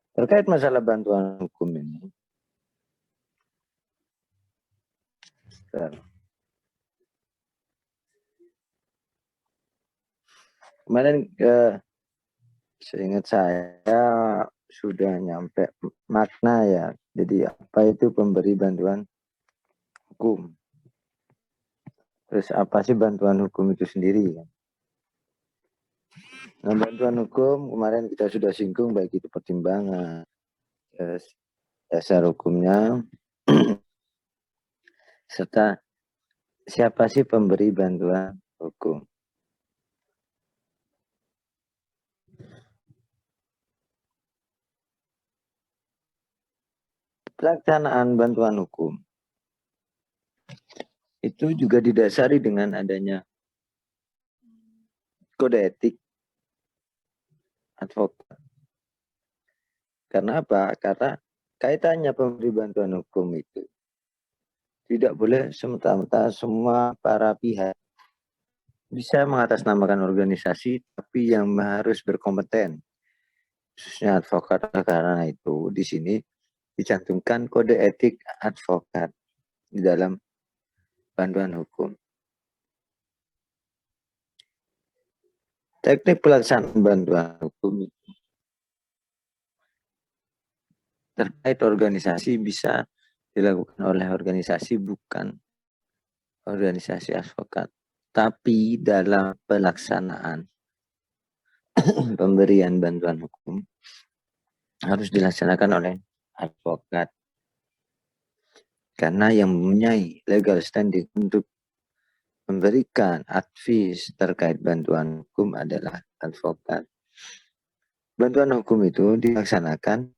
Terkait masalah bantuan hukum ini, kemarin seingat saya sudah nyampe makna ya. Jadi apa itu pemberi bantuan hukum? Terus apa sih bantuan hukum itu sendiri? Nah, bantuan hukum kemarin kita sudah singgung baik itu pertimbangan, dasar hukumnya, serta siapa sih pemberi bantuan hukum. Pelaksanaan bantuan hukum itu juga didasari dengan adanya kode etik advokat. Karena apa? Karena kaitannya pemberi bantuan hukum itu tidak boleh semata-mata semua para pihak bisa mengatasnamakan organisasi, tapi yang harus berkompeten, khususnya advokat. Karena itu di sini dicantumkan kode etik advokat di dalam bantuan hukum. Teknik pelaksanaan bantuan hukum terkait organisasi bisa dilakukan oleh organisasi, bukan organisasi advokat. Tapi dalam pelaksanaan pemberian bantuan hukum harus dilaksanakan oleh advokat. Karena yang mempunyai legal standing untuk memberikan advice terkait bantuan hukum adalah advokat. Bantuan hukum itu dilaksanakan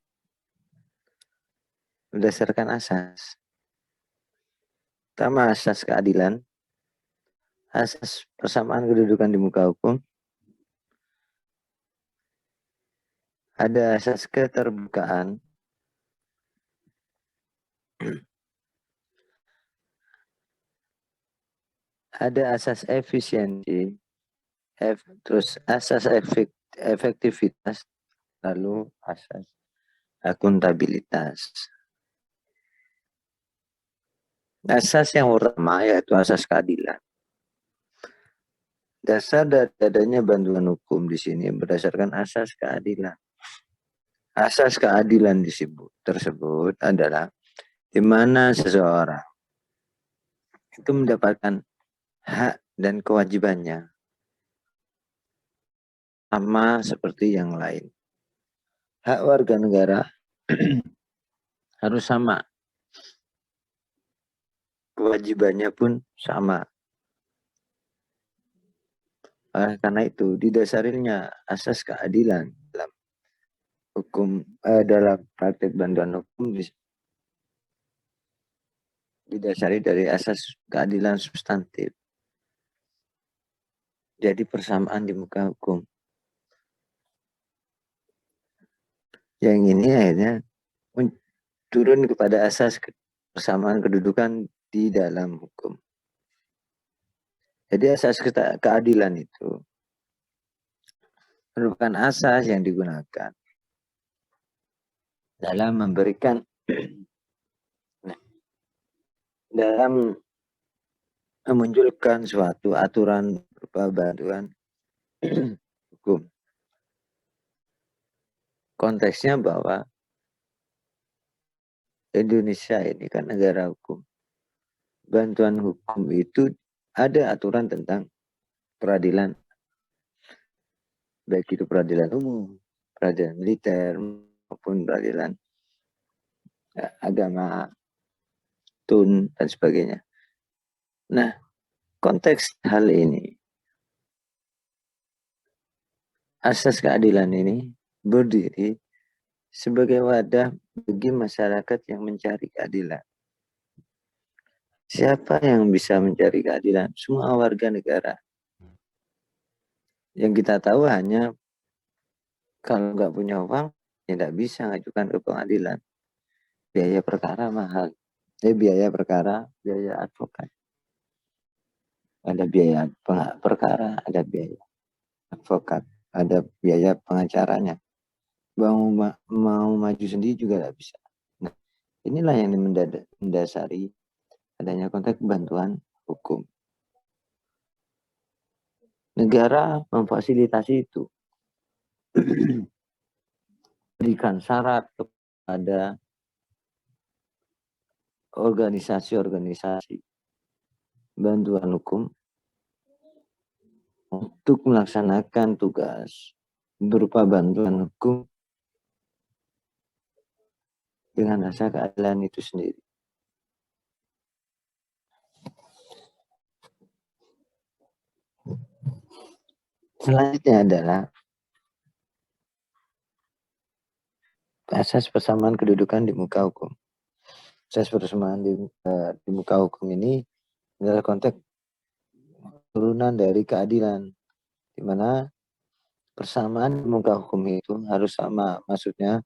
berdasarkan asas. Pertama, asas keadilan, asas persamaan kedudukan di muka hukum, ada asas keterbukaan, ada asas efisiensi, terus asas efektivitas, lalu asas akuntabilitas. Asas yang utama yaitu asas keadilan. Dasar dari adanya bantuan hukum di sini berdasarkan asas keadilan. Asas keadilan tersebut adalah di mana seseorang itu mendapatkan hak dan kewajibannya sama seperti yang lain. Hak warga negara harus sama, kewajibannya pun sama. Karena itu didasarinya asas keadilan dalam hukum, dalam praktek bantuan hukum didasari dari asas keadilan substantif. Jadi persamaan di muka hukum. Yang ini akhirnya turun kepada asas persamaan kedudukan di dalam hukum. Jadi asas keadilan itu merupakan asas yang digunakan dalam memberikan dalam memunculkan suatu aturan berupa bantuan hukum. Konteksnya bahwa Indonesia ini kan negara hukum. Bantuan hukum itu ada aturan tentang peradilan, baik itu peradilan umum, peradilan militer, maupun peradilan agama, tun, dan sebagainya. Nah, konteks hal ini, asas keadilan ini berdiri sebagai wadah bagi masyarakat yang mencari keadilan. Siapa yang bisa mencari keadilan? Semua warga negara. Yang kita tahu hanya kalau nggak punya uang, ya nggak bisa ngajukan ke pengadilan. Biaya perkara mahal. Biaya perkara, biaya advokat. Ada biaya perkara, ada biaya advokat, ada biaya pengacaranya. mau maju sendiri juga tidak bisa. Nah, inilah yang mendasari adanya konteks bantuan hukum. Negara memfasilitasi itu. Berikan syarat kepada organisasi-organisasi bantuan hukum untuk melaksanakan tugas berupa bantuan hukum dengan rasa keadilan itu sendiri. Selanjutnya adalah asas persamaan kedudukan di muka hukum. Asas persamaan di muka hukum ini adalah konteks turunan dari keadilan, di mana persamaan di muka hukum itu harus sama. Maksudnya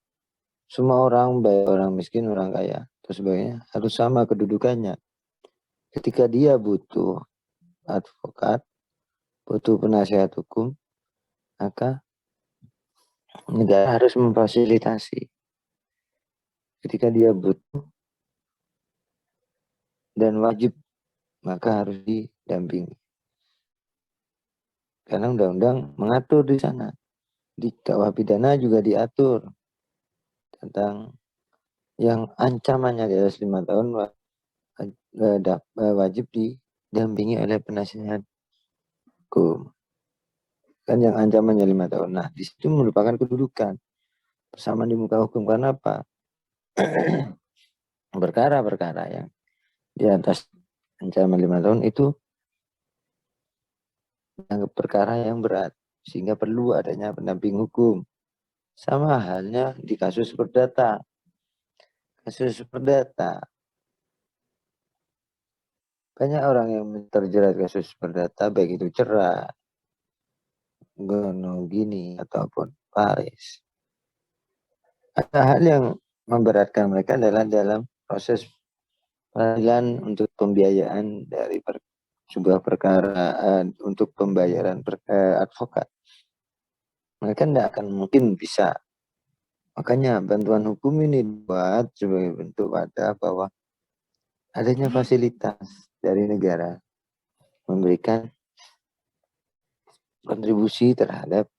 semua orang, baik orang miskin, orang kaya, terus sebagainya, harus sama kedudukannya. Ketika dia butuh advokat, butuh penasihat hukum, maka negara harus memfasilitasi. Ketika dia butuh dan wajib, maka harus didampingi. Karena undang-undang mengatur di sana. Di KUH pidana juga diatur tentang yang ancamannya di atas 5 tahun wajib didampingi oleh penasihat hukum. Kan yang ancamannya 5 tahun. Nah, di situ merupakan kedudukan persamaan di muka hukum. Karena apa? Perkara-perkara yang di atas ancaman 5 tahun itu perkara yang berat, sehingga perlu adanya pendamping hukum. Sama halnya di kasus perdata. Kasus perdata, banyak orang yang terjerat kasus perdata, baik itu cerai, gono gini, ataupun waris. Ada hal yang memberatkan mereka adalah dalam proses peradilan untuk pembiayaan dari sebuah perkara untuk pembayaran advokat. Mereka tidak akan mungkin bisa. Makanya bantuan hukum ini dibuat sebagai bentuk wadah bahwa adanya fasilitas dari negara memberikan kontribusi terhadap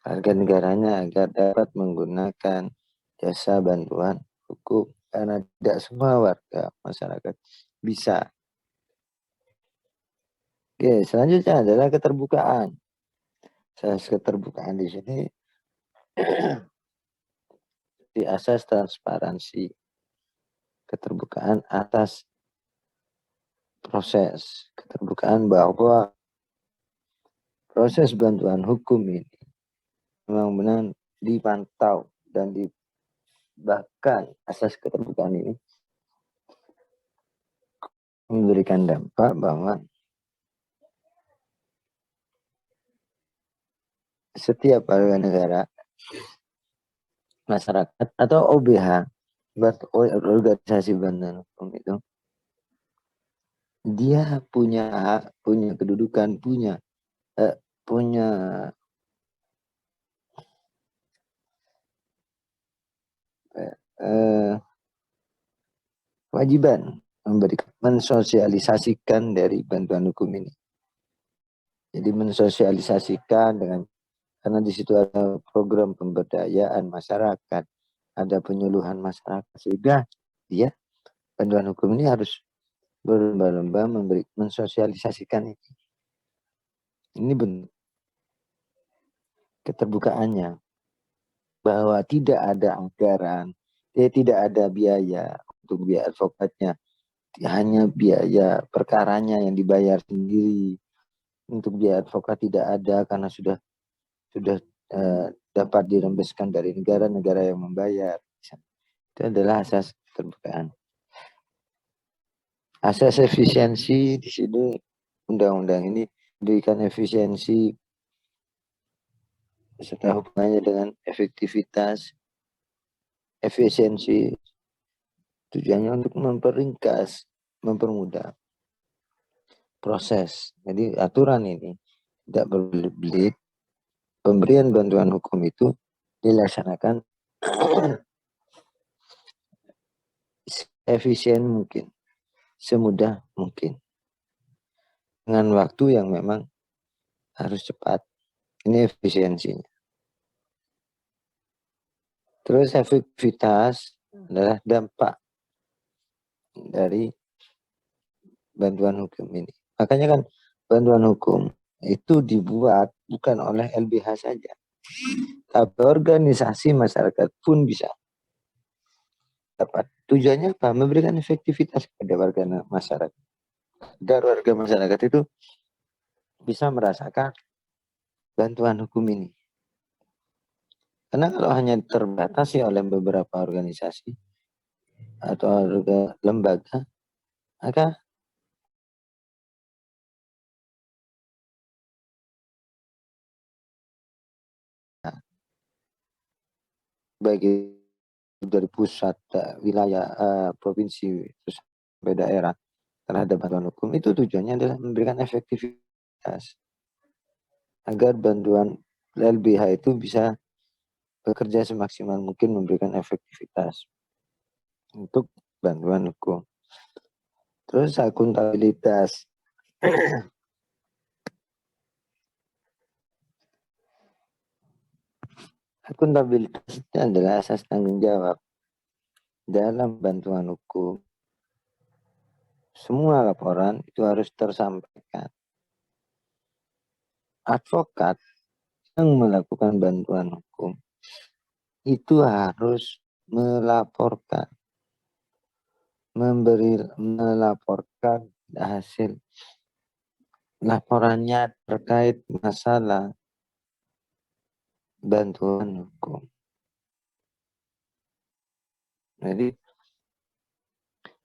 warga negaranya agar dapat menggunakan jasa bantuan hukum, karena tidak semua warga masyarakat bisa. Oke, selanjutnya adalah keterbukaan. Keterbukaan di sini di asas transparansi, keterbukaan atas proses, keterbukaan bahwa proses bantuan hukum ini memang benar dipantau dan bahkan asas keterbukaan ini memberikan dampak bahwa setiap warga negara, masyarakat atau OBH, organisasi bantuan hukum itu, dia punya hak, punya kedudukan, punya kewajiban mensosialisasikan dari bantuan hukum ini. Jadi mensosialisasikan karena di situ ada program pemberdayaan masyarakat, ada penyuluhan masyarakat, sehingga dia bantuan hukum ini harus berlomba-lomba mensosialisasikan itu. Ini bentuk keterbukaannya, bahwa tidak ada anggaran, tidak ada biaya untuk biaya advokatnya, hanya biaya perkaranya yang dibayar sendiri. Untuk biaya advokat tidak ada karena sudah dapat dirembeskan dari negara-negara yang membayar. Itu adalah asas keterbukaan. Asas efisiensi di sini, undang-undang ini berikan efisiensi serta hubungannya dengan efektivitas. Efisiensi tujuannya untuk memperingkas, mempermudah proses. Jadi aturan ini tidak berbelit-belit. Pemberian bantuan hukum itu dilaksanakan efisien mungkin, semudah mungkin, dengan waktu yang memang harus cepat. Ini efisiensinya. Terus efektivitas adalah dampak dari bantuan hukum ini. Makanya kan bantuan hukum itu dibuat bukan oleh LBH saja, tapi organisasi masyarakat pun bisa dapat. Tujuannya apa? Memberikan efektivitas kepada warga masyarakat. Agar warga masyarakat itu bisa merasakan bantuan hukum ini. Karena kalau hanya terbatasi oleh beberapa organisasi atau lembaga, maka bagi dari pusat, wilayah, provinsi, terus sampai daerah terhadap bantuan hukum, itu tujuannya adalah memberikan efektivitas agar bantuan LBH itu bisa bekerja semaksimal mungkin memberikan efektivitas untuk bantuan hukum. Terus akuntabilitas. Akuntabilitas itu adalah asas tanggung jawab dalam bantuan hukum. Semua laporan itu harus tersampaikan. Advokat yang melakukan bantuan hukum itu harus melaporkan, melaporkan hasil laporannya terkait masalah bantuan hukum. Jadi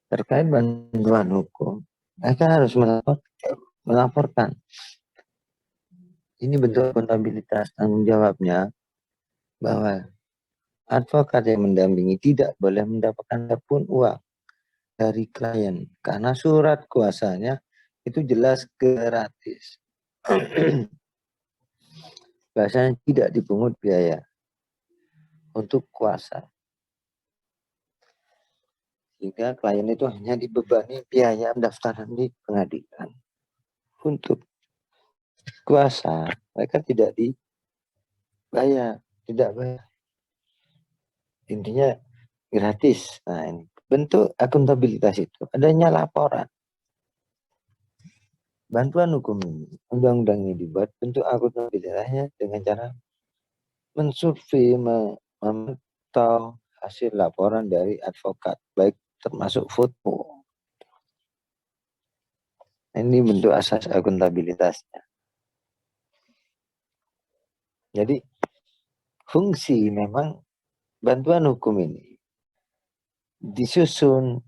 terkait bantuan hukum, mereka harus melaporkan. Ini bentuk akuntabilitas tanggung jawabnya, bahwa advokat yang mendampingi tidak boleh mendapatkan pun uang dari klien karena surat kuasanya itu jelas gratis. Bahasanya tidak dipungut biaya untuk kuasa. Sehingga klien itu hanya dibebani biaya pendaftaran di pengadilan. Untuk kuasa mereka tidak dibayar, tidak bayar. Intinya gratis. Nah, ini bentuk akuntabilitas itu adanya laporan. Bantuan hukum ini, undang-undang ini dibuat bentuk akuntabilitasnya dengan cara mensurvei, memantau hasil laporan dari advokat, baik termasuk foto. Ini bentuk asas akuntabilitasnya. Jadi fungsi memang bantuan hukum ini disusun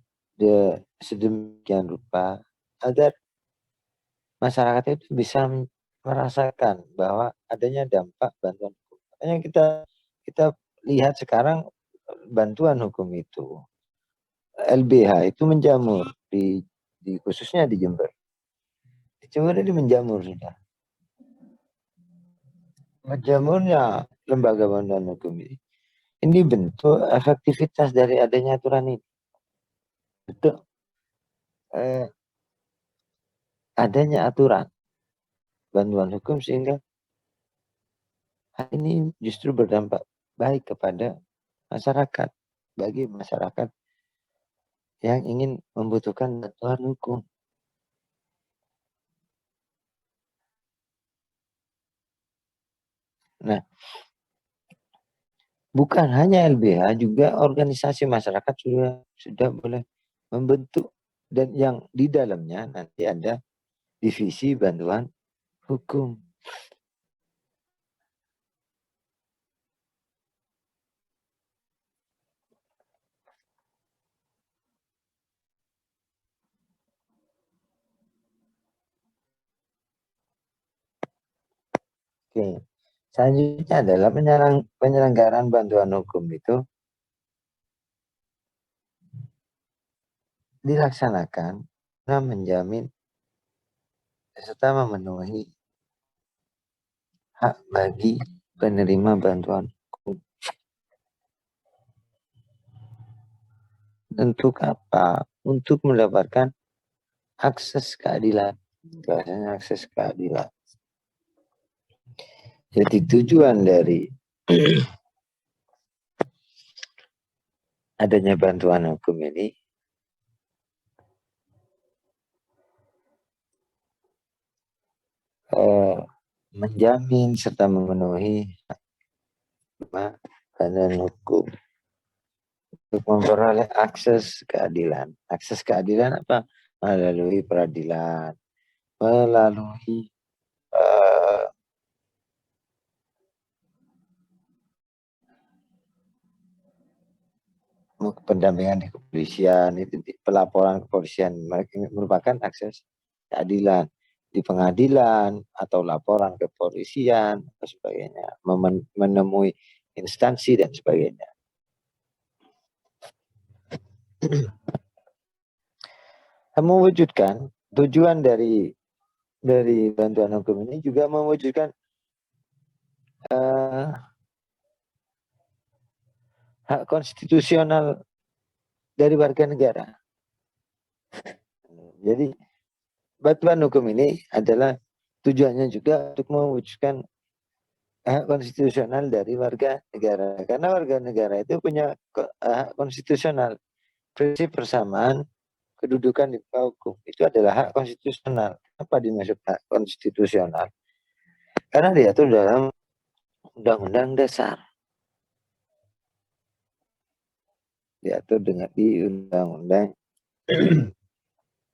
sedemikian rupa agar masyarakat itu bisa merasakan bahwa adanya dampak bantuan hukum. Makanya kita lihat sekarang bantuan hukum itu LBH itu menjamur di khususnya di Jember. Di Jember ini menjamur sudah. Menjamurnya lembaga bantuan hukum ini bentuk efektivitas dari adanya aturan ini. Bentuk adanya aturan bantuan hukum sehingga hal ini justru berdampak baik kepada masyarakat, bagi masyarakat yang ingin membutuhkan bantuan hukum. Nah, bukan hanya LBH, juga organisasi masyarakat sudah boleh membentuk, dan yang di dalamnya nanti ada divisi bantuan hukum. Oke. Selanjutnya adalah penyelenggaraan bantuan hukum itu dilaksanakan karena menjamin serta memenuhi hak bagi penerima bantuan hukum. Untuk apa? Untuk mendapatkan akses keadilan. Bahasanya akses keadilan. Jadi tujuan dari adanya bantuan hukum ini menjamin serta memenuhi bantuan hukum untuk memperoleh akses keadilan. Akses keadilan apa? Melalui peradilan, melalui pendampingan di kepolisian, itu pelaporan kepolisian merupakan akses keadilan di pengadilan atau laporan kepolisian dan sebagainya, menemui instansi dan sebagainya. Mewujudkan tujuan dari bantuan hukum ini juga mewujudkan hak konstitusional dari warga negara. Jadi bantuan hukum ini adalah tujuannya juga untuk mewujudkan hak konstitusional dari warga negara. Karena warga negara itu punya hak konstitusional. Prinsip persamaan kedudukan di muka hukum. Itu adalah hak konstitusional. Apa dimaksud hak konstitusional? Karena diatur dalam Undang-Undang Dasar. Diatur dengan di Undang-Undang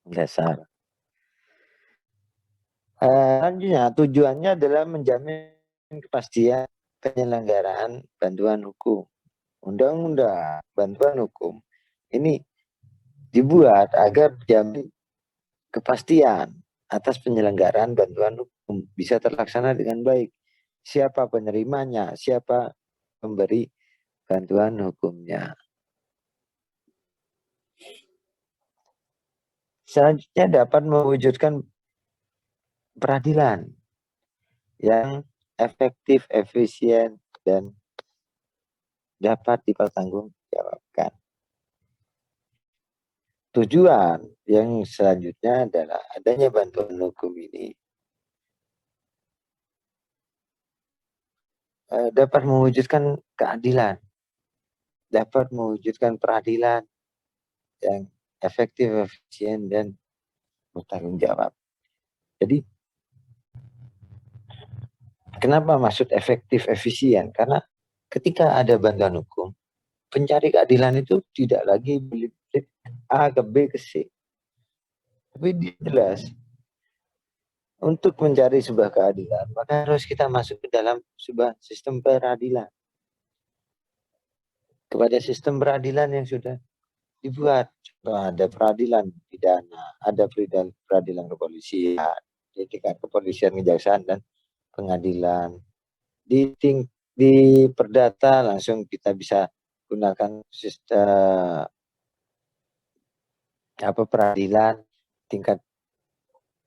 Dasar. Selanjutnya tujuannya adalah menjamin kepastian penyelenggaraan bantuan hukum. Undang-undang bantuan hukum ini dibuat agar menjamin kepastian atas penyelenggaraan bantuan hukum bisa terlaksana dengan baik. Siapa penerimanya, siapa pemberi bantuan hukumnya. Selanjutnya dapat mewujudkan peradilan yang efektif, efisien, dan dapat dipertanggungjawabkan. Tujuan yang selanjutnya adalah adanya bantuan hukum ini dapat mewujudkan keadilan, dapat mewujudkan peradilan yang efektif, efisien, dan bertanggung jawab. Jadi, kenapa maksud efektif, efisien? Karena ketika ada bantuan hukum, pencari keadilan itu tidak lagi belit-belit A ke B ke C. Tapi jelas, untuk mencari sebuah keadilan, maka harus kita masuk ke dalam sebuah sistem peradilan. Kepada sistem peradilan yang sudah dibuat. Ada peradilan pidana, ada peradilan kepolisian, di tingkat kepolisian, kejaksaan, dan pengadilan. Di perdata langsung kita bisa gunakan sistem peradilan tingkat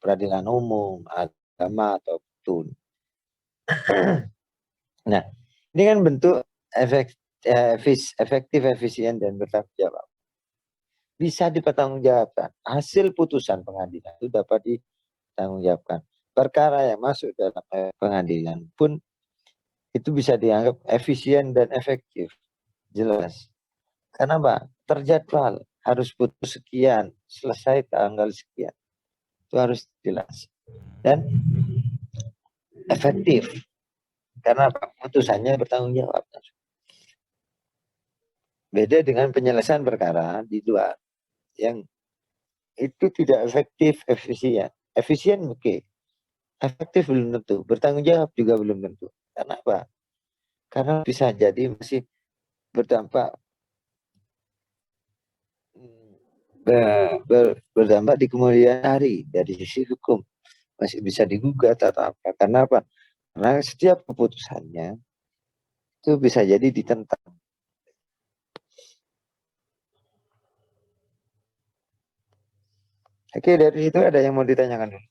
peradilan umum, agama, atau tun. Nah, ini kan bentuk efektif, efisien, dan bertanggung jawab. Bisa dipertanggungjawabkan. Hasil putusan pengadilan itu dapat ditanggungjawabkan. Perkara yang masuk dalam pengadilan pun itu bisa dianggap efisien dan efektif. Jelas. Karena apa? Terjadwal. Harus putus sekian. Selesai tanggal sekian. Itu harus jelas. Dan efektif. Karena apa? Putusannya bertanggung jawab. Beda dengan penyelesaian perkara di luar. Yang itu tidak efektif, efisien. Efisien oke. Efektif belum tentu. Bertanggung jawab juga belum tentu. Karena apa? Karena bisa jadi masih berdampak berdampak di kemudian hari dari sisi hukum. Masih bisa digugat atau apa. Karena apa? Karena setiap keputusannya itu bisa jadi ditentang. Oke, dari situ ada yang mau ditanyakan dulu?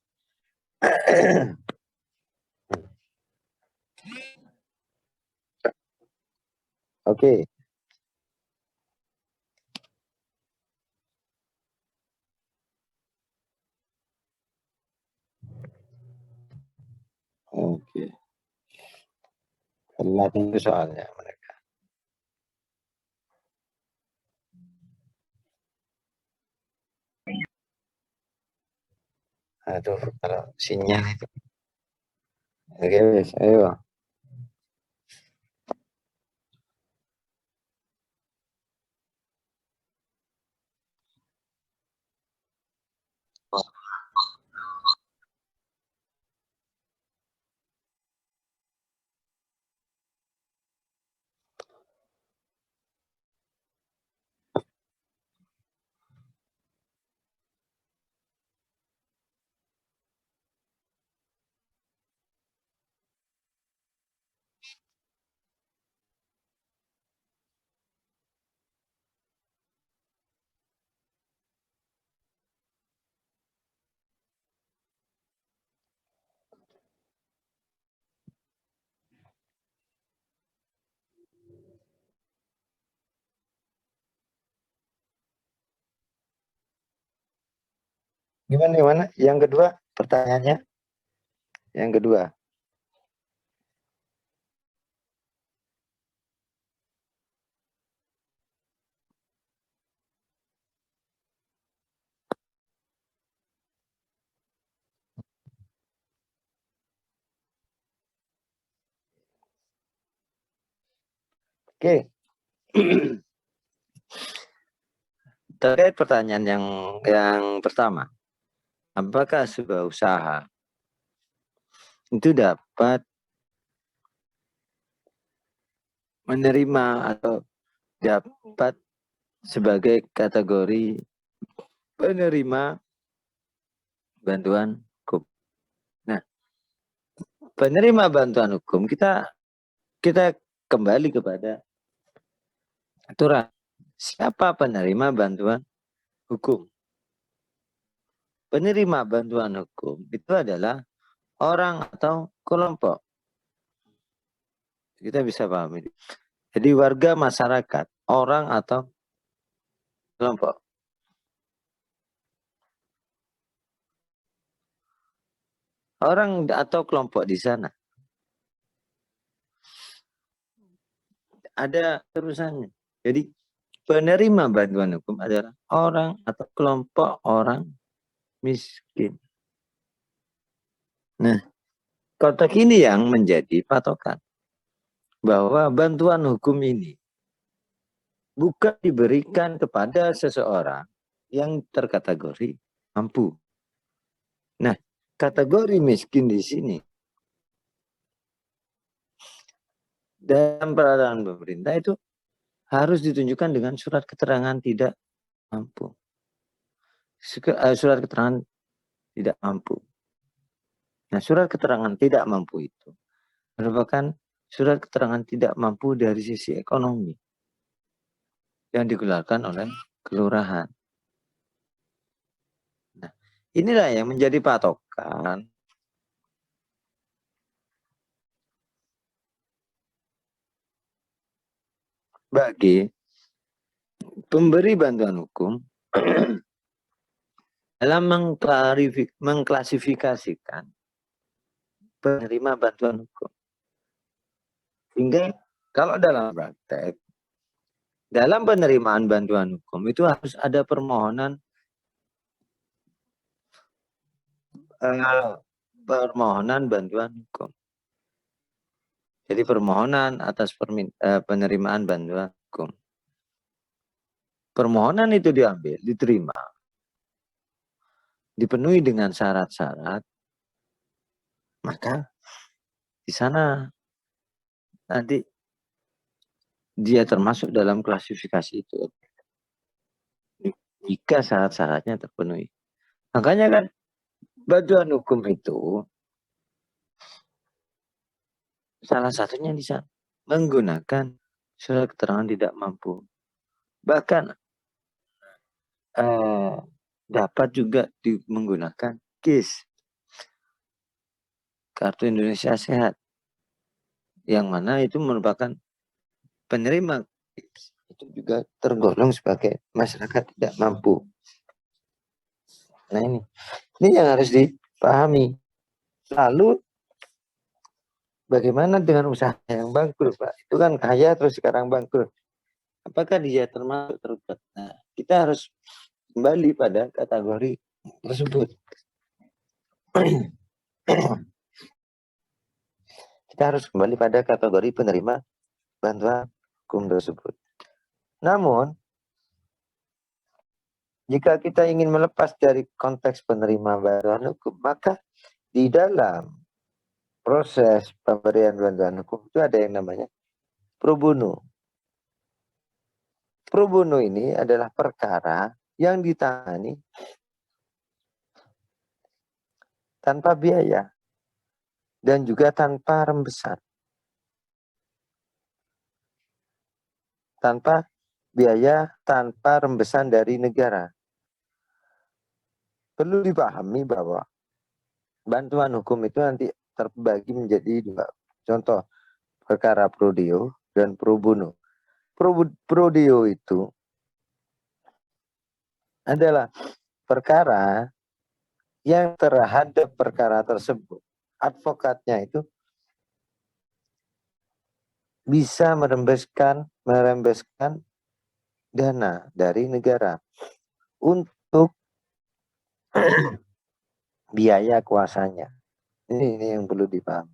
Oke. Telat itu soalnya mereka. Aduh, kalau sinyal itu. Oke, wes, ayo. Gimana? Yang kedua pertanyaannya? Yang kedua. Oke. Terkait pertanyaan yang pertama, apakah sebuah usaha itu dapat menerima atau dapat sebagai kategori penerima bantuan hukum? Nah, penerima bantuan hukum kita kembali kepada aturan. Siapa penerima bantuan hukum? Penerima bantuan hukum itu adalah orang atau kelompok. Kita bisa pahami. Jadi warga masyarakat, orang atau kelompok. Orang atau kelompok di sana. Ada terusannya. Jadi penerima bantuan hukum adalah orang atau kelompok orang miskin. Nah, kotak ini yang menjadi patokan bahwa bantuan hukum ini bukan diberikan kepada seseorang yang terkategori mampu. Nah, kategori miskin di sini dalam peraturan pemerintah itu harus ditunjukkan dengan surat keterangan tidak mampu. Surat keterangan tidak mampu. Nah, surat keterangan tidak mampu itu merupakan surat keterangan tidak mampu dari sisi ekonomi yang dikeluarkan oleh kelurahan. Nah, inilah yang menjadi patokan bagi pemberi bantuan hukum dalam mengklasifikasikan penerima bantuan hukum. Sehingga kalau dalam praktek, dalam penerimaan bantuan hukum itu harus ada permohonan bantuan hukum. Jadi permohonan atas penerimaan bantuan hukum. Permohonan itu diambil, diterima, dipenuhi dengan syarat-syarat, maka di sana nanti dia termasuk dalam klasifikasi itu. Jika syarat-syaratnya terpenuhi. Makanya kan bantuan hukum itu salah satunya di sana menggunakan surat keterangan tidak mampu. Bahkan dapat juga menggunakan KIS, Kartu Indonesia Sehat, yang mana itu merupakan penerima itu juga tergolong sebagai masyarakat tidak mampu. Nah ini yang harus dipahami. Lalu Bagaimana dengan usaha yang bangkrut, Pak? Itu kan kaya terus sekarang bangkrut. Apakah dia termasuk tergugat? Nah, kita harus kembali pada kategori tersebut. Kita harus kembali pada kategori penerima bantuan hukum tersebut. Namun, jika kita ingin melepas dari konteks penerima bantuan hukum, maka di dalam proses pemberian bantuan hukum itu ada yang namanya pro bono. Pro bono ini adalah perkara yang ditangani tanpa biaya dan juga tanpa rembesan. Tanpa biaya, tanpa rembesan dari negara. Perlu dipahami bahwa bantuan hukum itu nanti terbagi menjadi dua. Contoh, perkara prodeo dan pro bono. Prodeo itu adalah perkara yang terhadap perkara tersebut. Advokatnya itu bisa merembeskan dana dari negara untuk biaya kuasanya. Ini yang perlu dipahami.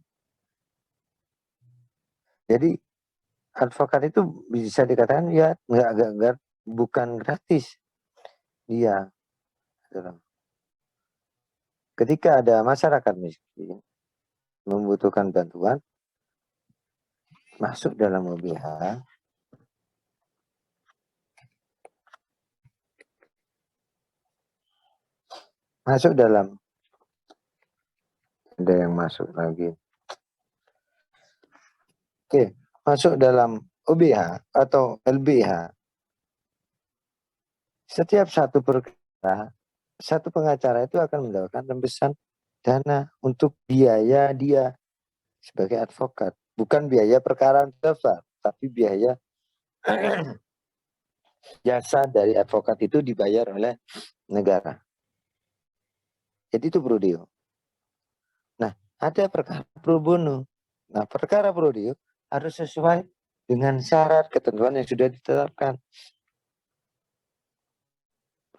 Jadi advokat itu bisa dikatakan ya nggak bukan gratis. Dia ketika ada masyarakat miskin membutuhkan bantuan, masuk dalam OBH, masuk dalam, ada yang masuk lagi. Oke, masuk dalam OBH atau LBH. Setiap satu perkara, satu pengacara itu akan mendapatkan rembesan dana untuk biaya dia sebagai advokat. Bukan biaya perkara daftar, tapi biaya jasa dari advokat itu dibayar oleh negara. Jadi itu prodeo. Nah, ada perkara pro bono. Nah, perkara prodeo harus sesuai dengan syarat ketentuan yang sudah ditetapkan.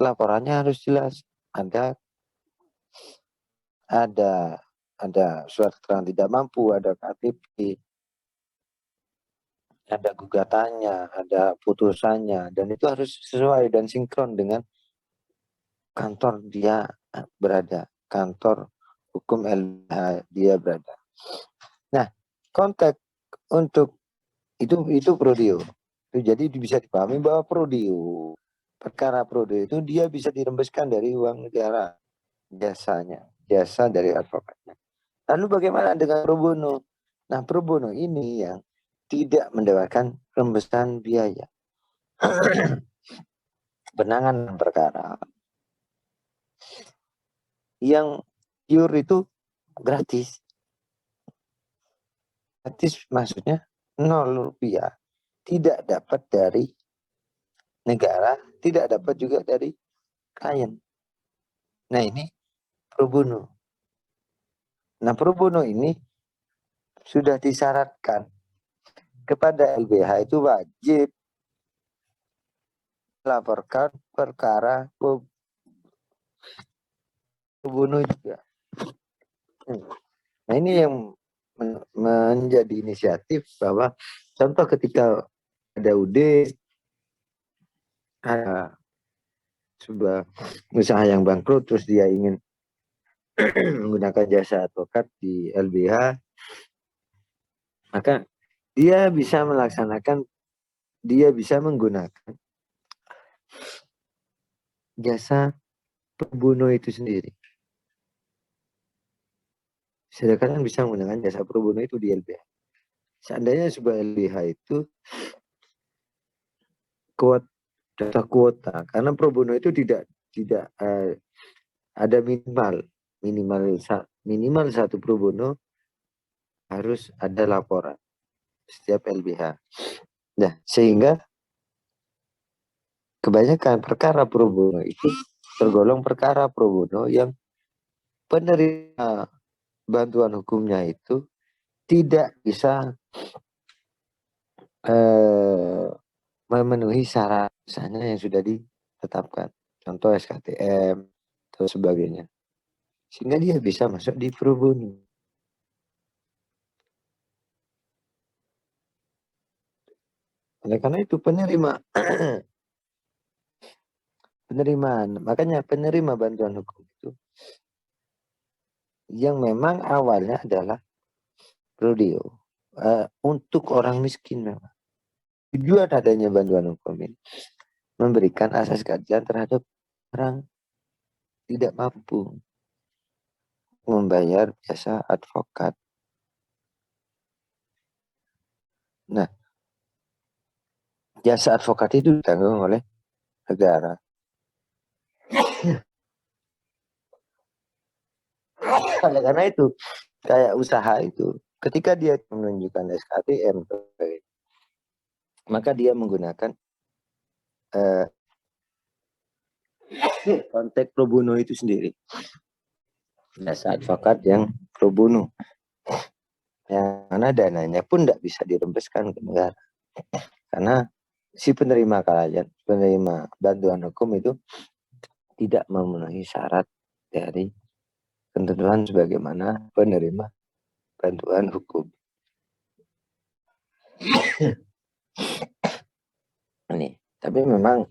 Laporannya harus jelas. Ada surat keterangan tidak mampu, ada KTP, ada gugatannya, ada putusannya, dan itu harus sesuai dan sinkron dengan kantor dia berada, kantor hukum LBH dia berada. Nah, konteks untuk itu prodeo. Jadi bisa dipahami bahwa prodeo, perkara prodeo itu dia bisa dirembeskan dari uang negara, jasanya, jasa dari advokatnya. Lalu bagaimana dengan pro bono? Nah, pro bono ini yang tidak mendapatkan rembesan biaya. Penanganan perkara yang pure itu gratis. Gratis maksudnya 0 rupiah. Tidak dapat dari negara, tidak dapat juga dari klien. Nah, ini pro bono. Nah, pro bono ini sudah disyaratkan kepada LBH itu wajib melaporkan perkara pro bono juga. Nah, ini yang menjadi inisiatif bahwa contoh ketika ada UD, ada sebuah usaha yang bangkrut, terus dia ingin menggunakan jasa advokat di LBH, maka dia bisa menggunakan jasa pro bono itu sendiri. Sedangkan bisa menggunakan jasa pro bono itu di LBH. Seandainya sebuah LBH itu kuota, karena pro bono itu tidak ada minimal satu pro bono harus ada laporan setiap LBH. Nah, sehingga kebanyakan perkara pro bono itu tergolong perkara pro bono yang penerima bantuan hukumnya itu tidak bisa memenuhi syarat misalnya yang sudah ditetapkan, contoh SKTM atau sebagainya, sehingga dia bisa masuk di pro bono. Oleh karena itu penerimaan, makanya penerima bantuan hukum itu yang memang awalnya adalah rodeo untuk orang miskin memang. Tujuan adanya bantuan hukum ini memberikan asas keadilan terhadap orang tidak mampu membayar jasa advokat. Nah, jasa advokat itu ditanggung oleh negara. Oleh karena itu, kayak usaha itu, ketika dia menunjukkan SKTM, maka dia menggunakan konteks pro bono itu sendiri. Jasa advokat yang pro bono. Yang mana dananya pun tidak bisa dirembeskan ke negara. Karena si penerima bantuan hukum itu tidak memenuhi syarat dari ketentuan sebagaimana penerima bantuan hukum. Ini, tapi memang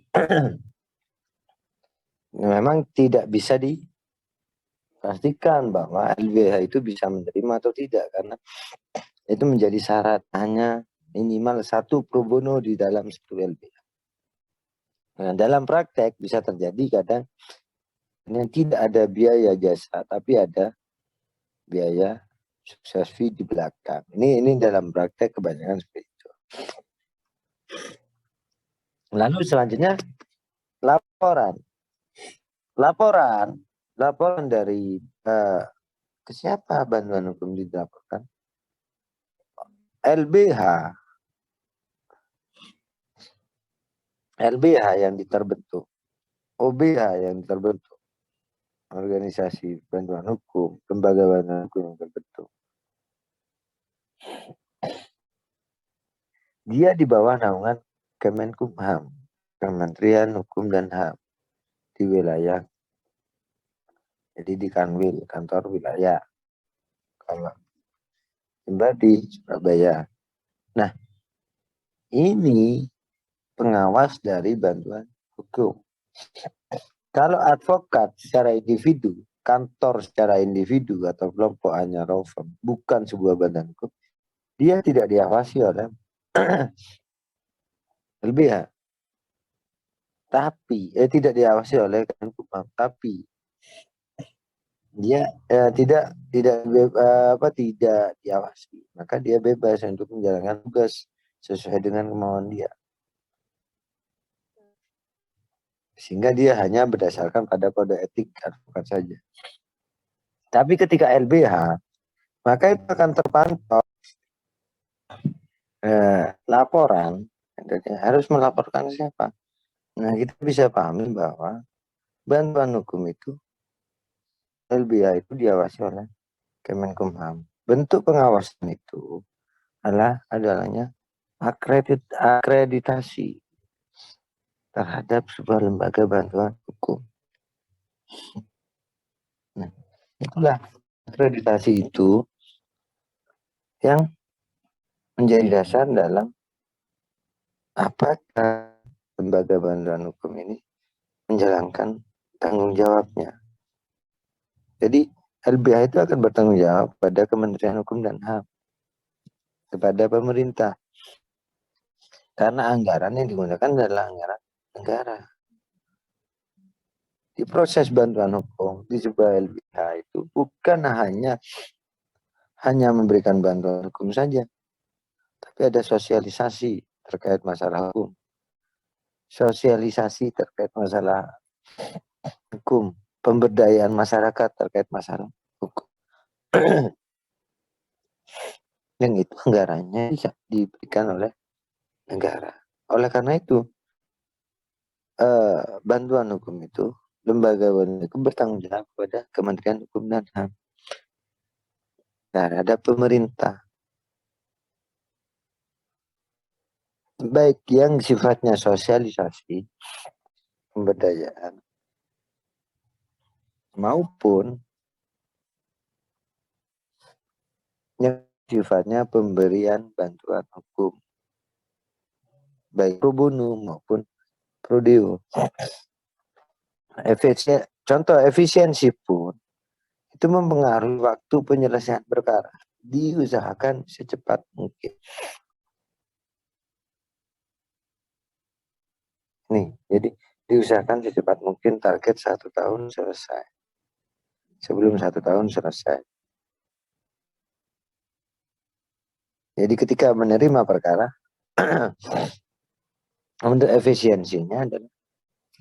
tidak bisa dipastikan bahwa LBH itu bisa menerima atau tidak, karena itu menjadi syarat hanya minimal 1 pro bono di dalam 1 LBH. Nah, dalam praktek bisa terjadi kadang yang tidak ada biaya jasa, tapi ada biaya sukses fee di belakang. Ini dalam praktek kebanyakan seperti itu. Lalu selanjutnya laporan. Laporan dari ke siapa bantuan hukum dilaporkan? LBH yang terbentuk, OBH yang terbentuk, organisasi bantuan hukum, lembaga bantuan hukum yang terbentuk. Dia di bawah naungan Kemenkumham, Kementerian Hukum dan HAM di wilayah. Jadi di Kanwil, kantor wilayah. Kalau di Surabaya. Nah, ini pengawas dari bantuan hukum. Kalau advokat secara individu, kantor secara individu atau kelompok hanya law firm, bukan sebuah badan hukum, dia tidak diawasi oleh LBH. Tapi tidak diawasi oleh Kemenkumham, tapi dia tidak diawasi, maka dia bebas untuk menjalankan tugas sesuai dengan kemauan dia. Sehingga dia hanya berdasarkan pada kode etik advokat saja. Tapi ketika LBH, maka itu akan terpantau laporan, harus melaporkan siapa. Nah, kita bisa pahami bahwa bantuan hukum itu, LBH itu diawasi oleh Kemenkumham. Bentuk pengawasan itu adalahnya akreditasi terhadap sebuah lembaga bantuan hukum. Nah, itulah akreditasi itu yang menjadi dasar dalam apakah lembaga bantuan hukum ini menjalankan tanggung jawabnya. Jadi LBH itu akan bertanggung jawab pada Kementerian Hukum dan HAM, kepada pemerintah. Karena anggaran yang digunakan adalah anggaran negara. Di proses bantuan hukum di sebuah LBH itu bukan hanya memberikan bantuan hukum saja, tapi ada sosialisasi terkait masalah hukum, sosialisasi terkait masalah hukum, pemberdayaan masyarakat terkait masalah hukum. Yang itu anggarannya diberikan oleh negara. Oleh karena itu, bantuan hukum itu, lembaga bantuan hukum bertanggung jawab kepada Kementerian Hukum dan HAM terhadap pemerintah. baik yang sifatnya sosialisasi, pemberdayaan, maupun yang sifatnya pemberian bantuan hukum, baik pro bono maupun pro deo. Contoh efisiensi pun itu mempengaruhi waktu penyelesaian perkara. Diusahakan secepat mungkin. Nih, jadi diusahakan secepat mungkin, target 1 tahun selesai. Sebelum 1 tahun selesai. Jadi ketika menerima perkara, untuk efisiensinya dan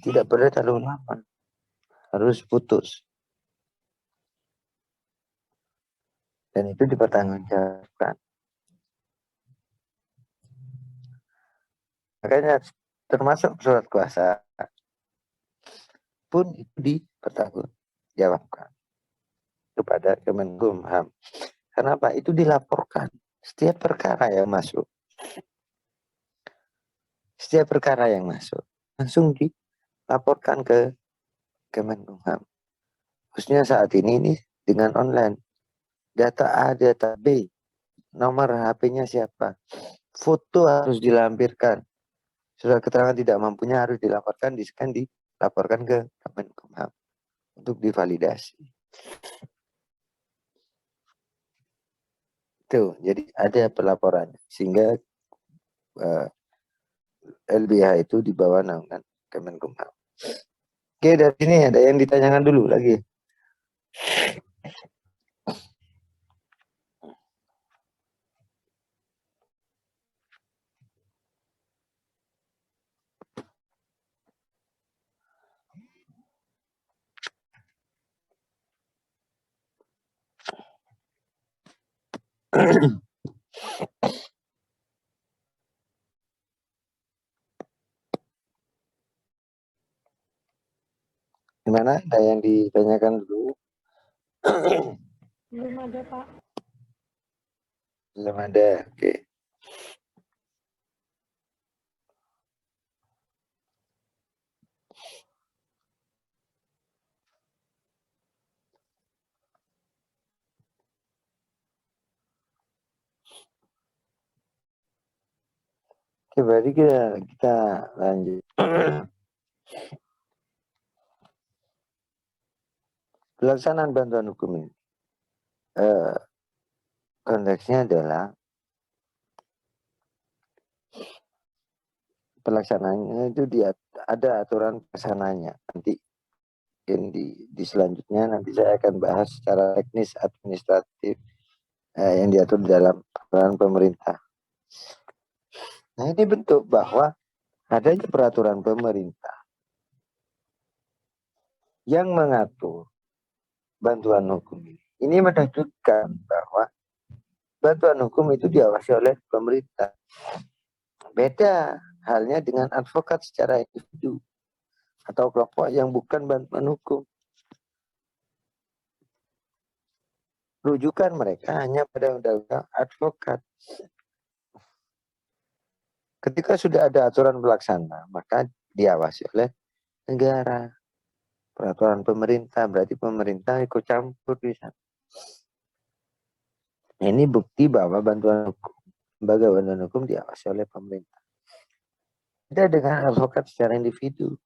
tidak boleh terlalu lama, harus putus. Dan itu dipertanggungjawabkan. Makanya termasuk surat kuasa pun itu dipertanggungjawabkan kepada Kemenkumham. Kenapa? Itu dilaporkan setiap perkara yang masuk. Setiap perkara yang masuk langsung dilaporkan ke Kemenkumham. Khususnya saat ini dengan online. Data A, data B, nomor HP-nya siapa, foto harus dilampirkan, surat keterangan tidak mampunya harus dilaporkan, di-scan, dilaporkan ke Kemenkumham untuk divalidasi. Tuh, jadi ada pelaporannya sehingga LBH itu di bawah naungan Kemenkumham. Oke, dari sini ada yang ditanyakan dulu lagi. Gimana? Ada yang ditanyakan dulu? Belum ada, Pak. Belum ada. Oke. Oke, berarti kita lanjut. Pelaksanaan bantuan hukum ini konteksnya adalah pelaksanaannya itu ada aturan pelaksananya. Nanti mungkin di selanjutnya nanti saya akan bahas secara teknis administratif yang diatur dalam peraturan pemerintah. Nah, ini bentuk bahwa adanya peraturan pemerintah yang mengatur bantuan hukum ini. Ini menunjukkan bahwa bantuan hukum itu diawasi oleh pemerintah. Beda halnya dengan advokat secara individu atau kelompok yang bukan bantuan hukum. Rujukan mereka hanya pada undang-undang advokat. Ketika sudah ada aturan pelaksana, maka diawasi oleh negara. Peraturan pemerintah, berarti pemerintah ikut campur di sana. Ini bukti bahwa bantuan hukum, lembaga bantuan hukum diawasi oleh pemerintah. Beda dengan advokat secara individu.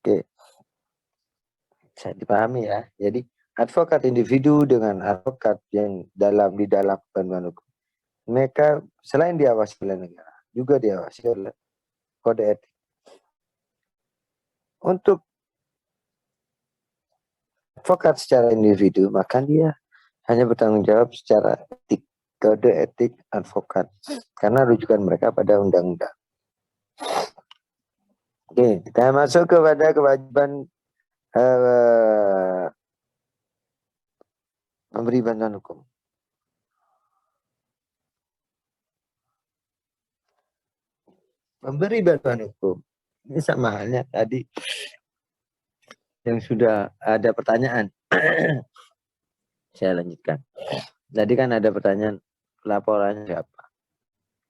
Oke, bisa dipahami ya. Jadi advokat individu dengan advokat yang di dalam bantuan hukum, mereka selain diawasi oleh negara, juga diawasi oleh kode etik. Untuk advokat secara individu, maka dia hanya bertanggung jawab secara etik, kode etik advokat, karena rujukan mereka pada undang-undang. Oke, kita masuk kepada kewajiban memberi bantuan hukum. Memberi bantuan hukum ini sama halnya tadi yang sudah ada pertanyaan. Saya lanjutkan. Tadi kan ada pertanyaan laporannya siapa?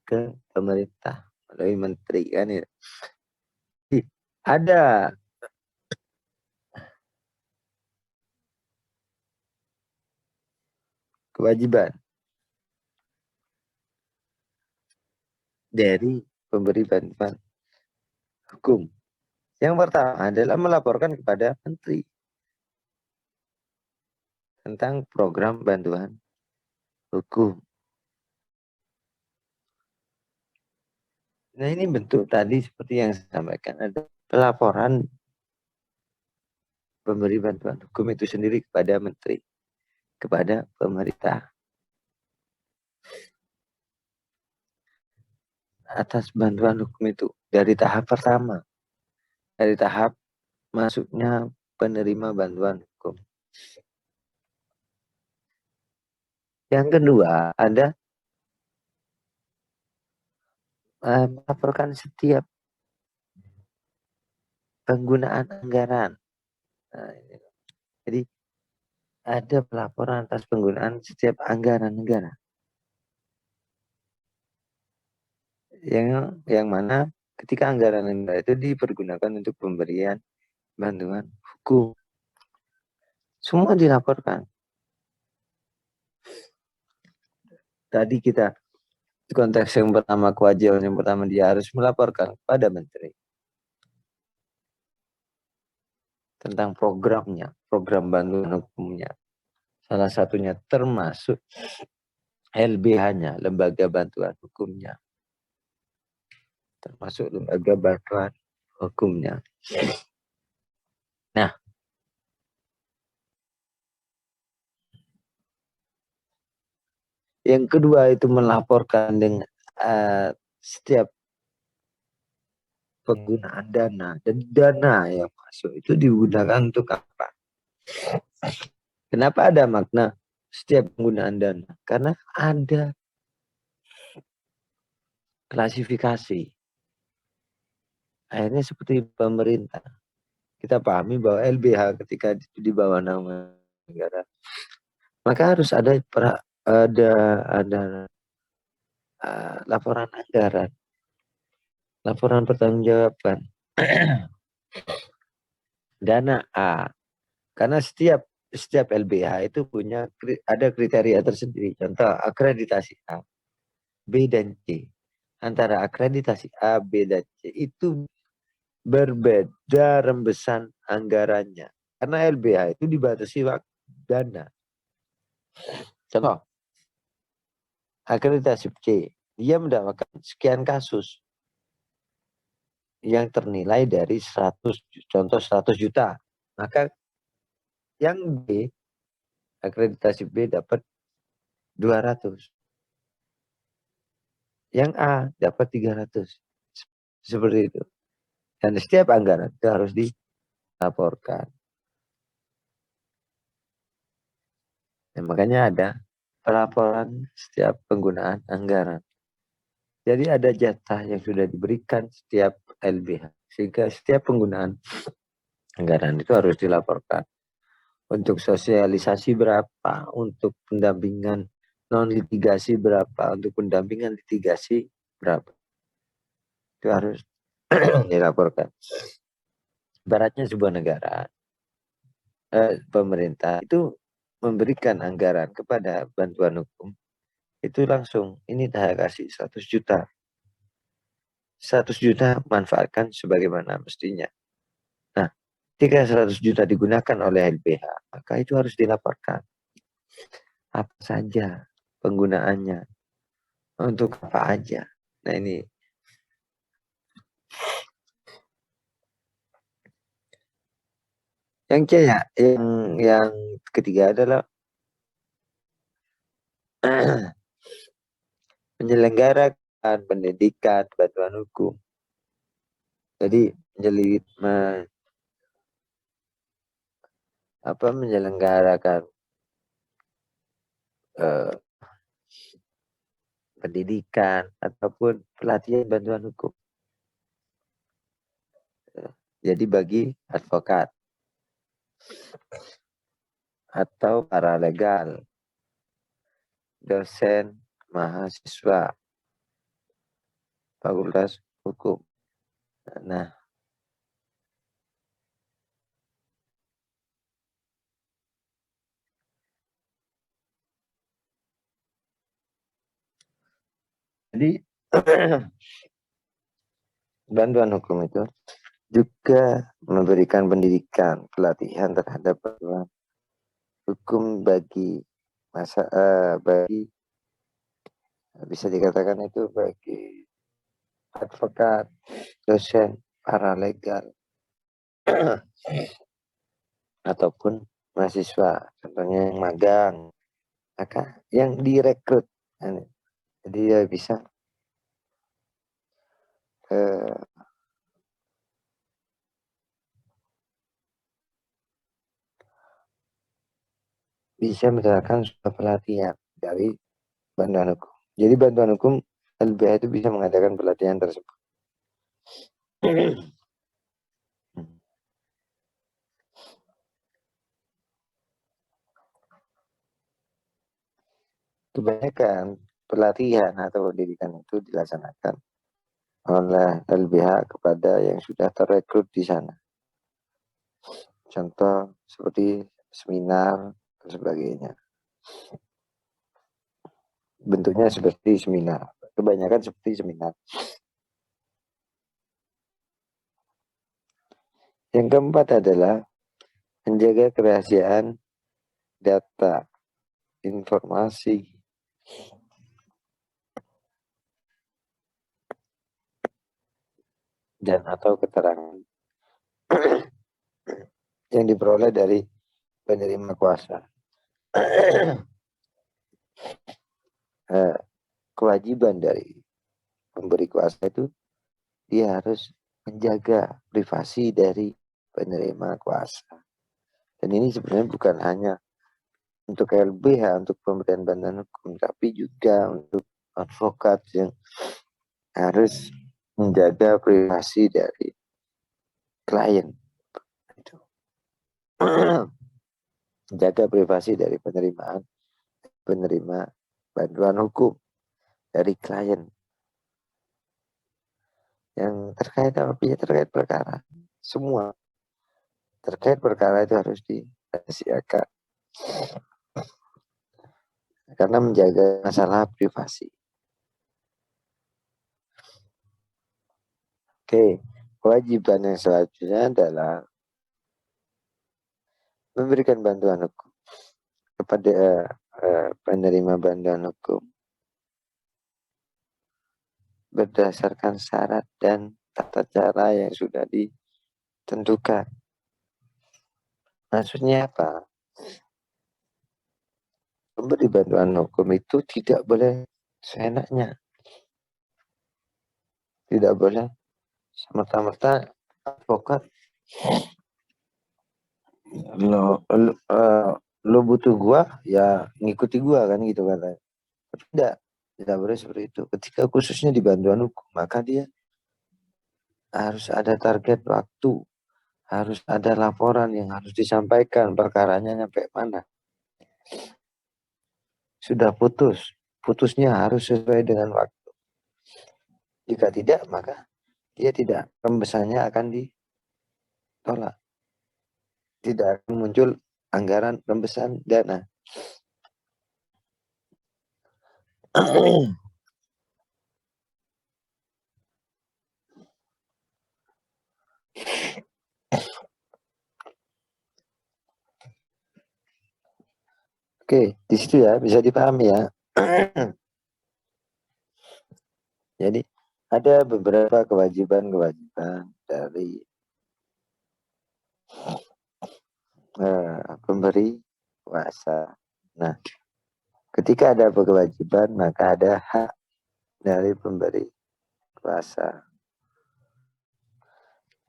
Ke pemerintah melalui menteri kan ya. Ada kewajiban dari pemberi bantuan hukum. Yang pertama adalah melaporkan kepada menteri tentang program bantuan hukum. Nah ini bentuk tadi seperti yang saya sampaikan, ada pelaporan pemberi bantuan hukum itu sendiri kepada menteri, kepada pemerintah atas bantuan hukum itu dari tahap pertama, dari tahap masuknya penerima bantuan hukum. Yang kedua ada melaporkan setiap penggunaan anggaran. Nah, jadi ada pelaporan atas penggunaan setiap anggaran negara. Yang mana ketika anggaran negara itu dipergunakan untuk pemberian bantuan hukum. Semua dilaporkan. Tadi kita konteks yang pertama, kewajiban yang pertama dia harus melaporkan pada menteri tentang programnya, program bantuan hukumnya. Salah satunya termasuk LBH-nya, lembaga bantuan hukumnya. Termasuk lembaga bantuan hukumnya. Nah, yang kedua itu melaporkan dengan setiap penggunaan dana, dan dana yang masuk itu digunakan untuk apa? Kenapa ada makna setiap penggunaan dana? Karena ada klasifikasi. Akhirnya seperti pemerintah. Kita pahami bahwa LBH ketika di bawah nama negara, maka harus ada laporan anggaran, laporan pertanggungjawaban. Dana A. Karena setiap LBH itu punya ada kriteria tersendiri. Contoh akreditasi A, B dan C. Antara akreditasi A, B dan C itu berbeda rembesan anggarannya. Karena LBH itu dibatasi dana. Contoh akreditasi C, dia mendapatkan sekian kasus yang ternilai dari 100 juta. Maka yang B, akreditasi B dapat 200. Yang A dapat 300. Seperti itu. Dan setiap anggaran itu harus dilaporkan. Dan makanya ada pelaporan setiap penggunaan anggaran. Jadi ada jatah yang sudah diberikan setiap LBH. Sehingga setiap penggunaan anggaran itu harus dilaporkan. Untuk sosialisasi berapa, untuk pendampingan non-litigasi berapa, untuk pendampingan litigasi berapa. Itu harus dilaporkan. Baratnya sebuah negara, pemerintah itu memberikan anggaran kepada bantuan hukum, itu langsung, ini saya kasih 100 juta. 100 juta manfaatkan sebagaimana mestinya. Nah, ketika 100 juta digunakan oleh LBH, maka itu harus dilaporkan. Apa saja penggunaannya, untuk apa aja. Nah ini. Yang C ya, yang ketiga adalah menyelenggarakan pendidikan bantuan hukum. Jadi menyelenggarakan pendidikan ataupun pelatihan bantuan hukum. Jadi bagi advokat. atau paralegal, dosen, mahasiswa, fakultas hukum. Nah, jadi bantuan hukum itu juga memberikan pendidikan, pelatihan terhadap bantuan hukum bagi bagi bisa dikatakan itu bagi advokat, dosen, paralegal, ataupun mahasiswa, contohnya yang magang, maka yang direkrut, jadi dia bisa bisa mendapatkan sebuah pelatihan dari bantuan hukum. Jadi bantuan hukum LBH itu bisa mengadakan pelatihan tersebut. Kebanyakan pelatihan atau pendidikan itu dilaksanakan oleh LBH kepada yang sudah terrekrut di sana. Contoh seperti seminar dan sebagainya. Bentuknya seperti seminar. Kebanyakan seperti seminar. Yang keempat adalah menjaga kerahasiaan data, informasi, dan atau keterangan yang diperoleh dari penerima kuasa. Kewajiban dari pemberi kuasa itu dia harus menjaga privasi dari penerima kuasa. Dan ini sebenarnya bukan hanya untuk LBH, untuk pemberian bantuan hukum, tapi juga untuk advokat yang harus menjaga privasi dari klien. Menjaga privasi dari penerima bantuan hukum dari klien yang terkait apa ya, terkait perkara. Semua terkait perkara itu harus dirahasiakan karena menjaga masalah privasi. Oke, kewajiban yang selanjutnya adalah memberikan bantuan hukum kepada penerima bantuan hukum berdasarkan syarat dan tata cara yang sudah ditentukan. Maksudnya apa? Pemberi bantuan hukum itu tidak boleh seenaknya. Tidak boleh semata-mata advokat lo butuh gua ya ngikuti gua kan gitu katanya. Tidak boleh seperti itu. Ketika khususnya di bantuan hukum, maka dia harus ada target waktu, harus ada laporan yang harus disampaikan, perkaranya nyampe mana. Sudah putusnya harus sesuai dengan waktu. Jika tidak, maka dia tidak, rembesannya akan ditolak. Tidak akan muncul anggaran rembesan dana. Oke, di situ ya bisa dipahami ya. Jadi ada beberapa kewajiban-kewajiban dari pemberi kuasa. Nah, ketika ada kewajiban maka ada hak dari pemberi kuasa.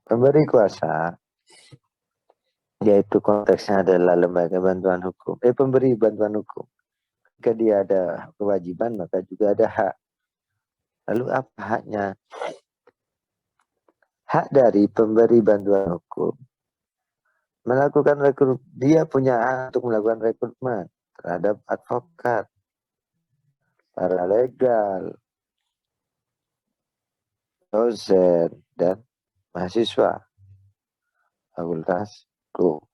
Pemberi kuasa yaitu konteksnya adalah lembaga bantuan hukum. Pemberi bantuan hukum. Jika dia ada kewajiban maka juga ada hak. Lalu apa haknya? Hak dari pemberi bantuan hukum melakukan rekrut, dia punya hak untuk melakukan rekrutmen terhadap advokat, paralegal, dosen, dan mahasiswa fakultas hukum.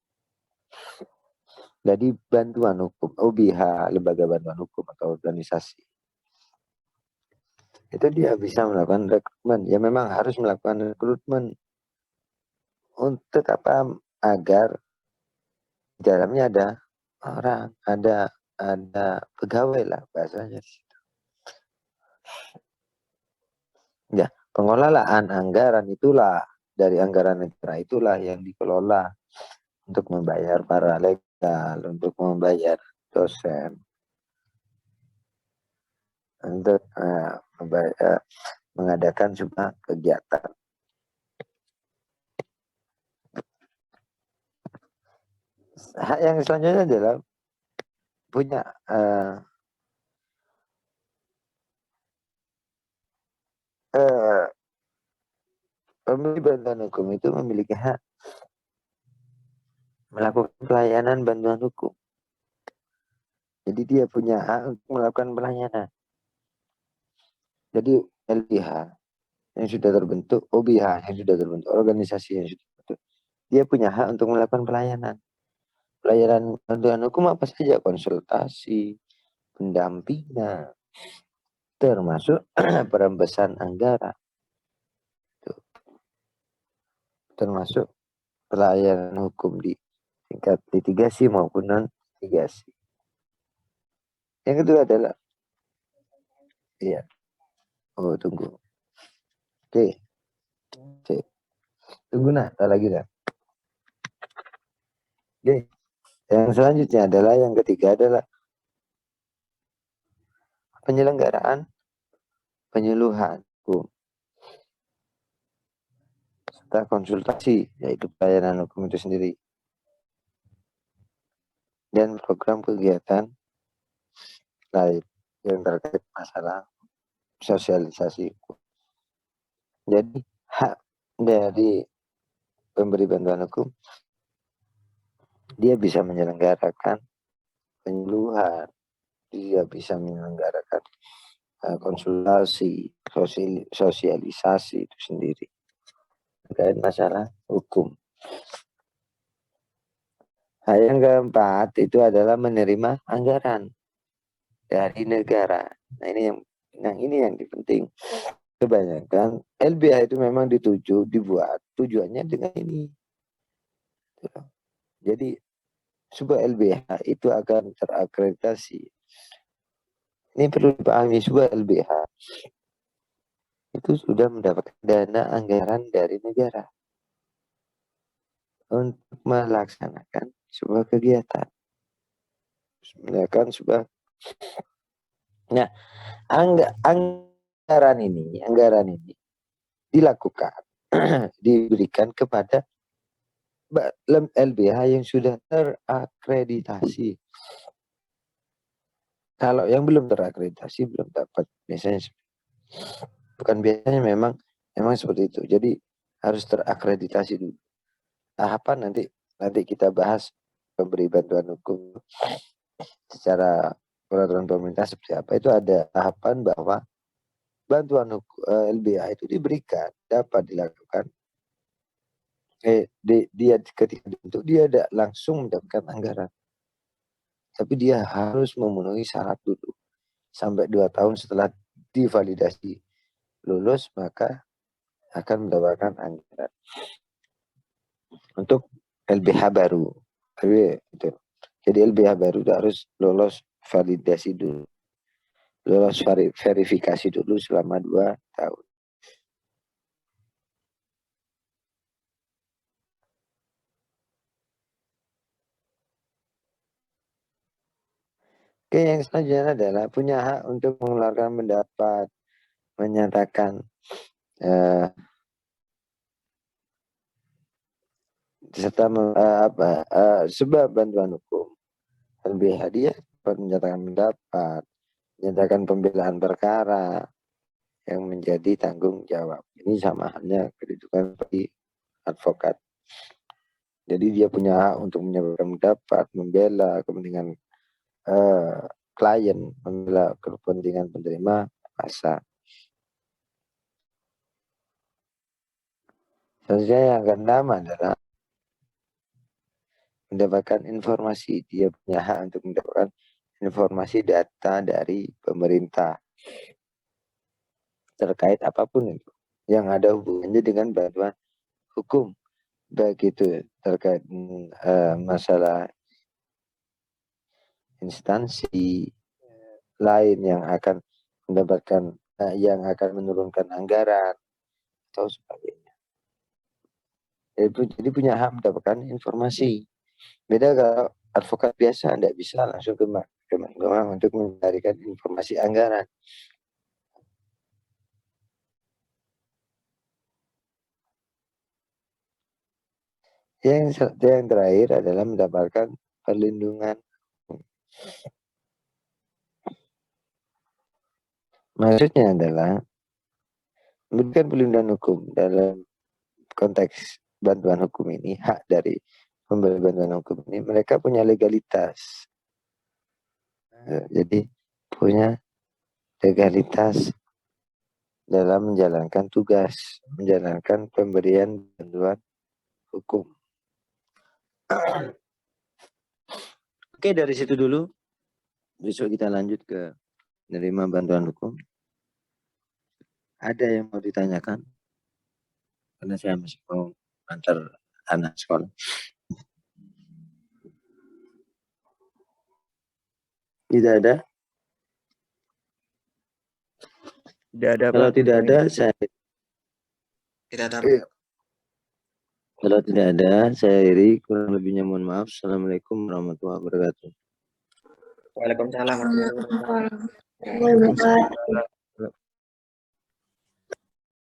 Jadi bantuan hukum, OBH, lembaga bantuan hukum atau organisasi, itu dia bisa melakukan rekrutmen. Ya memang harus melakukan rekrutmen untuk apa? Agar di dalamnya ada orang, ada pegawai lah bahasanya. Ya, pengelolaan anggaran itulah, dari anggaran negara itulah yang dikelola untuk membayar para legal, untuk membayar dosen, untuk mengadakan semua kegiatan. Hak yang selanjutnya adalah punya pemberi bantuan hukum itu memiliki hak melakukan pelayanan bantuan hukum. Jadi dia punya hak untuk melakukan pelayanan. Jadi LBH yang sudah terbentuk, OBH yang sudah terbentuk, organisasi yang sudah terbentuk, dia punya hak untuk melakukan pelayanan. Pelayanan bantuan hukum apa saja? Konsultasi, pendampingan, termasuk perembesan anggaran, termasuk pelayanan hukum di tingkat litigasi maupun non litigasi. Yang kedua adalah, iya, oh tunggu, oke, tunggu nak, tak lagi dah. Oke, yang selanjutnya adalah yang ketiga adalah penyelenggaraan penyuluhan hukum serta konsultasi, yaitu pelayanan hukum itu sendiri, dan program kegiatan lain yang terkait masalah sosialisasi hukum. Jadi hak dari pemberi bantuan hukum, dia bisa menyelenggarakan penyuluhan, dia bisa menyelenggarakan konsultasi, sosialisasi itu sendiri terkait masalah hukum. Hal yang keempat itu adalah menerima anggaran dari negara. Nah ini yang penting. Kebanyakan LBH itu memang dibuat tujuannya dengan ini. Jadi sebuah LBH itu akan terakreditasi. Ini perlu dipahami, sebuah LBH itu sudah mendapatkan dana anggaran dari negara untuk melaksanakan sebuah kegiatan. Nah, anggaran ini dilakukan, diberikan kepada LBH yang sudah terakreditasi. Kalau yang belum terakreditasi belum dapat, biasanya bukan biasanya, memang seperti itu. Jadi harus terakreditasi dulu. Tahapan nanti kita bahas pemberi bantuan hukum secara peraturan pemerintah seperti apa. Itu ada tahapan bahwa bantuan LBH itu diberikan, dapat dilakukan. Dia ketika dibentuk dia tidak langsung mendapatkan anggaran, tapi dia harus memenuhi syarat dulu. Sampai 2 tahun setelah divalidasi lulus, maka akan mendapatkan anggaran untuk LBH baru. Jadi LBH baru harus lolos validasi dulu, lolos verifikasi dulu selama 2 tahun. Oke, yang selanjutnya adalah punya hak untuk mengeluarkan pendapat, menyatakan serta sebab bantuan hukum. LBH dia dapat menyatakan pendapat, menyatakan pembelaan perkara yang menjadi tanggung jawab. Ini sama halnya kedudukan bagi advokat. Jadi dia punya hak untuk menyampaikan pendapat, membela kepentingan klien, membela kepentingan penerima masa. Selanjutnya yang keenam adalah mendapatkan informasi. Dia punya hak untuk mendapatkan informasi data dari pemerintah terkait apapun itu yang ada hubungannya dengan bantuan hukum, baik itu terkait masalah instansi lain yang akan mendapatkan yang akan menurunkan anggaran atau sebagainya. Jadi punya hak mendapatkan informasi. Beda kalau advokat biasa tidak bisa langsung ke mahkamah untuk mencarikan informasi anggaran. Yang terakhir adalah mendapatkan perlindungan. Maksudnya adalah memberikan perlindungan hukum dalam konteks bantuan hukum ini, hak dari pemberi bantuan hukum ini, mereka punya legalitas. Jadi punya legalitas dalam menjalankan tugas, menjalankan pemberian bantuan hukum. Oke, dari situ dulu. Besok kita lanjut ke menerima bantuan hukum. Ada yang mau ditanyakan? Karena saya masih mau antar anak sekolah. Tidak ada? Tidak ada, Kalau Pak. tidak ada, saya... Tidak ada. Kalau tidak ada, saya iri. Kurang lebihnya mohon maaf. Assalamualaikum warahmatullahi wabarakatuh. Waalaikumsalam warahmatullahi wabarakatuh. Waalaikumsalam.